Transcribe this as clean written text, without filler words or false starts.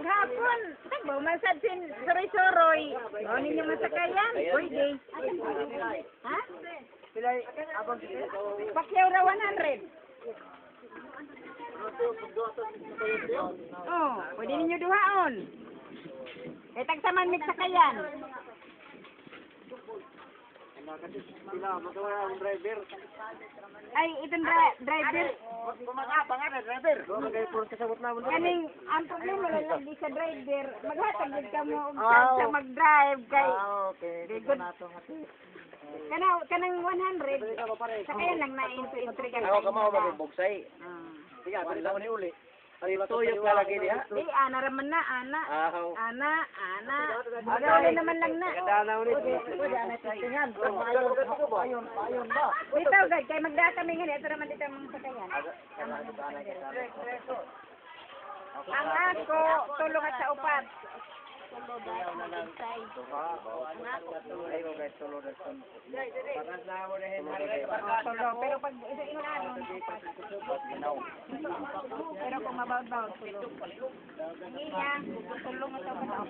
maghapon. Tagbaw masad sin soroy-soroy. O ninyo masakayan. Pwede. Ha? Pakyaw ra 100. Oh, pwede ninyo duhaon. Eh, tagsaman mig sakayan. Ay, itong driver. Kaning, ang problema lang di sa driver. Maghatag din ka mo sa mag-drive kay. Good. Kanang 100. Sakayan lang na entry ka. Ako kamo magbogsay. Sige, pwede lang ni uli. Tuyok na lagi niya. Di, ana raman na, ana. Ahaw. Ana. Ano naman lang na. Kadalaw ni. Ayun ba? Dito, guys, kay magdata kami ngayon. Ito naman dito ang mga sakayan. Ang ako, tulong at sa upat. Tulo, pero pag pero kung mabawd-bawd, tulo. Hindi niya, tulong at sa upat.